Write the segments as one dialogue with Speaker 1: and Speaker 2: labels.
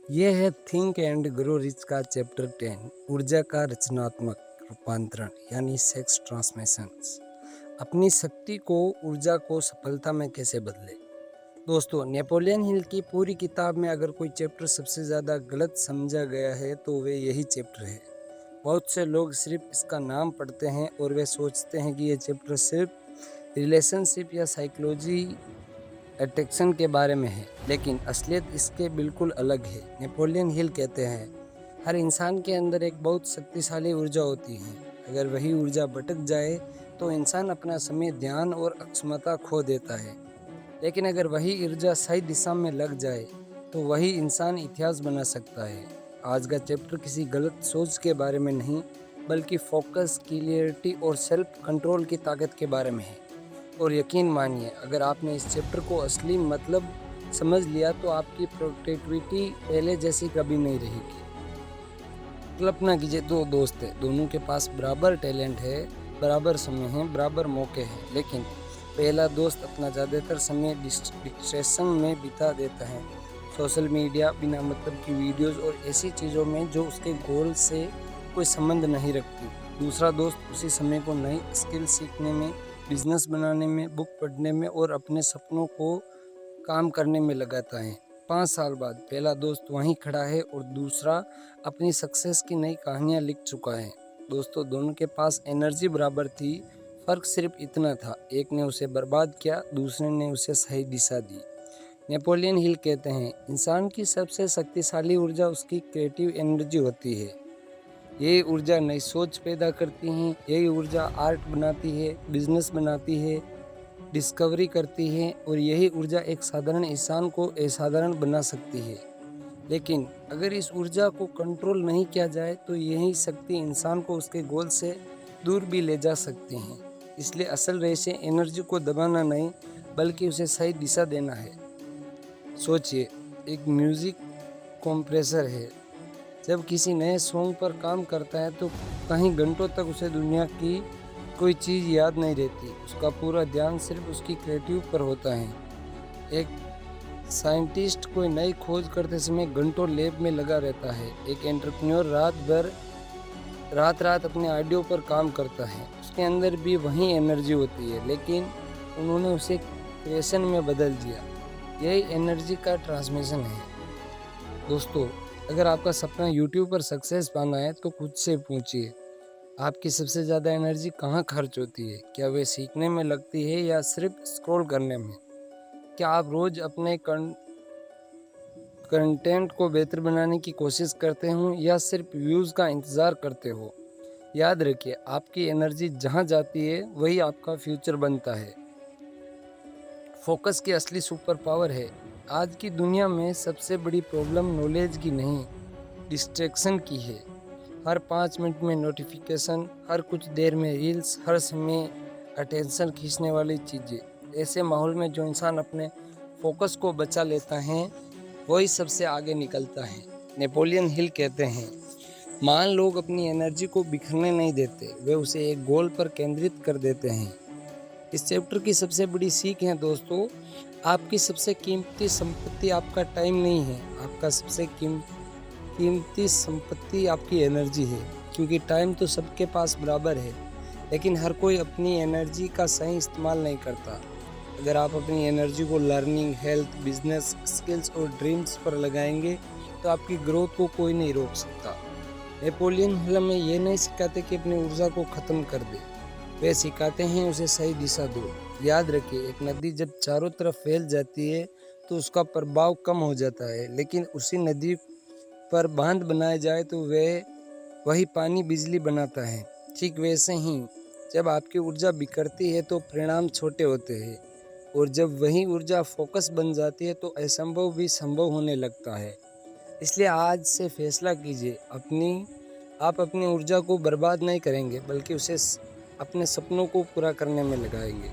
Speaker 1: ये है think and grow rich का चैप्टर 10 ऊर्जा का रचनात्मक रूपांतरण यानी सेक्स ट्रांसमिशंस। अपनी शक्ति को ऊर्जा को सफलता में कैसे बदले। दोस्तों, नेपोलियन हिल की पूरी किताब में अगर कोई चैप्टर सबसे ज़्यादा गलत समझा गया है तो वे यही चैप्टर है। बहुत से लोग सिर्फ इसका नाम पढ़ते हैं और वे सोचते हैं कि ये चैप्टर सिर्फ रिलेशनशिप या साइकोलॉजी अट्रैक्शन के बारे में है, लेकिन असलियत इसके बिल्कुल अलग है। नेपोलियन हिल कहते हैं, हर इंसान के अंदर एक बहुत शक्तिशाली ऊर्जा होती है। अगर वही ऊर्जा भटक जाए तो इंसान अपना समय, ध्यान और क्षमता खो देता है। लेकिन अगर वही ऊर्जा सही दिशा में लग जाए तो वही इंसान इतिहास बना सकता है। आज का चैप्टर किसी गलत सोच के बारे में नहीं, बल्कि फोकस, क्लियरिटी और सेल्फ कंट्रोल की ताकत के बारे में है। और यकीन मानिए, अगर आपने इस चैप्टर को असली मतलब समझ लिया तो आपकी प्रोडक्टिविटी पहले जैसी कभी नहीं रहेगी। कल्पना कीजिए, दो दोस्त हैं, दोनों के पास बराबर टैलेंट है, बराबर समय है, बराबर मौके हैं, लेकिन पहला दोस्त अपना ज़्यादातर समय डिस्ट्रैक्शन में बिता देता है। सोशल मीडिया, बिना मतलब की वीडियोस और ऐसी चीज़ों में जो उसके गोल से कोई संबंध नहीं रखती। दूसरा दोस्त उसी समय को नई स्किल सीखने में, बिजनेस बनाने में, बुक पढ़ने में और अपने सपनों को काम करने में लगाता है। 5 साल बाद पहला दोस्त वहीं खड़ा है और दूसरा अपनी सक्सेस की नई कहानियाँ लिख चुका है। दोस्तों, दोनों के पास एनर्जी बराबर थी, फ़र्क सिर्फ इतना था, एक ने उसे बर्बाद किया, दूसरे ने उसे सही दिशा दी। नेपोलियन हिल कहते हैं, इंसान की सबसे शक्तिशाली ऊर्जा उसकी क्रिएटिव एनर्जी होती है। यही ऊर्जा नई सोच पैदा करती है, यही ऊर्जा आर्ट बनाती है, बिजनेस बनाती है, डिस्कवरी करती है, और यही ऊर्जा एक साधारण इंसान को असाधारण बना सकती है। लेकिन अगर इस ऊर्जा को कंट्रोल नहीं किया जाए तो यही शक्ति इंसान को उसके गोल से दूर भी ले जा सकती हैं। इसलिए असल रहस्य एनर्जी को दबाना नहीं, बल्कि उसे सही दिशा देना है। सोचिए, एक म्यूजिक कंप्रेसर है, जब किसी नए सॉन्ग पर काम करता है तो कहीं घंटों तक उसे दुनिया की कोई चीज़ याद नहीं रहती, उसका पूरा ध्यान सिर्फ उसकी क्रिएटिव पर होता है। एक साइंटिस्ट कोई नई खोज करते समय घंटों लैब में लगा रहता है। एक एंटरप्रेन्योर रात रात अपने आइडियो पर काम करता है। उसके अंदर भी वही एनर्जी होती है, लेकिन उन्होंने उसे क्रिएशन में बदल दिया। यही एनर्जी का ट्रांसमिशन है। दोस्तों, अगर आपका सपना यूट्यूब पर सक्सेस पाना है तो खुद से पूछिए, आपकी सबसे ज़्यादा एनर्जी कहाँ खर्च होती है? क्या वे सीखने में लगती है या सिर्फ स्क्रॉल करने में? क्या आप रोज़ अपने कंटेंट को बेहतर बनाने की कोशिश करते हो या सिर्फ व्यूज़ का इंतज़ार करते हो? याद रखिए, आपकी एनर्जी जहाँ जाती है वही आपका फ्यूचर बनता है। फोकस की असली सुपर पावर है। आज की दुनिया में सबसे बड़ी प्रॉब्लम नॉलेज की नहीं, डिस्ट्रैक्शन की है। हर 5 मिनट में नोटिफिकेशन, हर कुछ देर में रील्स, हर समय अटेंशन खींचने वाली चीज़ें। ऐसे माहौल में जो इंसान अपने फोकस को बचा लेता है वही सबसे आगे निकलता है। नेपोलियन हिल कहते हैं, महान लोग अपनी एनर्जी को बिखरने नहीं देते, वे उसे एक गोल पर केंद्रित कर देते हैं। इस चैप्टर की सबसे बड़ी सीख है दोस्तों, आपकी सबसे कीमती संपत्ति आपका टाइम नहीं है, आपका सबसे कीमती संपत्ति आपकी एनर्जी है। क्योंकि टाइम तो सबके पास बराबर है, लेकिन हर कोई अपनी एनर्जी का सही इस्तेमाल नहीं करता। अगर आप अपनी एनर्जी को लर्निंग, हेल्थ, बिजनेस, स्किल्स और ड्रीम्स पर लगाएंगे तो आपकी ग्रोथ को कोई नहीं रोक सकता। नेपोलियन हिल हमें ये नहीं सिखाते कि अपनी ऊर्जा को ख़त्म कर दे, वे सिखाते हैं उसे सही दिशा दो। याद रखिए, एक नदी जब चारों तरफ फैल जाती है तो उसका प्रभाव कम हो जाता है, लेकिन उसी नदी पर बांध बनाया जाए तो वही पानी बिजली बनाता है। ठीक वैसे ही जब आपकी ऊर्जा बिखरती है तो परिणाम छोटे होते हैं, और जब वही ऊर्जा फोकस बन जाती है तो असंभव भी संभव होने लगता है। इसलिए आज से फैसला कीजिए, आप अपनी ऊर्जा को बर्बाद नहीं करेंगे, बल्कि उसे अपने सपनों को पूरा करने में लगाएंगे।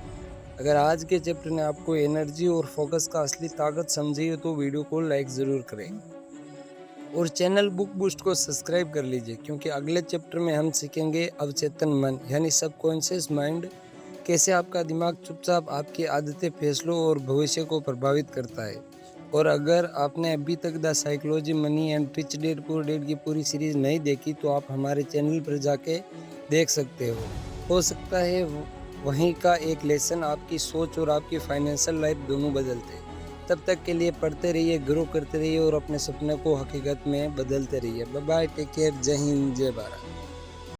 Speaker 1: अगर आज के चैप्टर ने आपको एनर्जी और फोकस का असली ताकत समझी हो तो वीडियो को लाइक ज़रूर करें और चैनल बुक बूस्ट को सब्सक्राइब कर लीजिए, क्योंकि अगले चैप्टर में हम सीखेंगे अवचेतन मन यानी सबकॉन्शियस माइंड, कैसे आपका दिमाग चुपचाप आपकी आदतें, फैसलों और भविष्य को प्रभावित करता है। और अगर आपने अभी तक the psychology money and rich dad poor dad की पूरी सीरीज़ नहीं देखी तो आप हमारे चैनल पर जाके देख सकते हो सकता है वहीं का एक लेसन आपकी सोच और आपकी फाइनेंशियल लाइफ दोनों बदलते। तब तक के लिए पढ़ते रहिए, ग्रो करते रहिए और अपने सपने को हकीकत में बदलते रहिए। बाय बाय, टेक केयर, जय हिंद, जय भारत।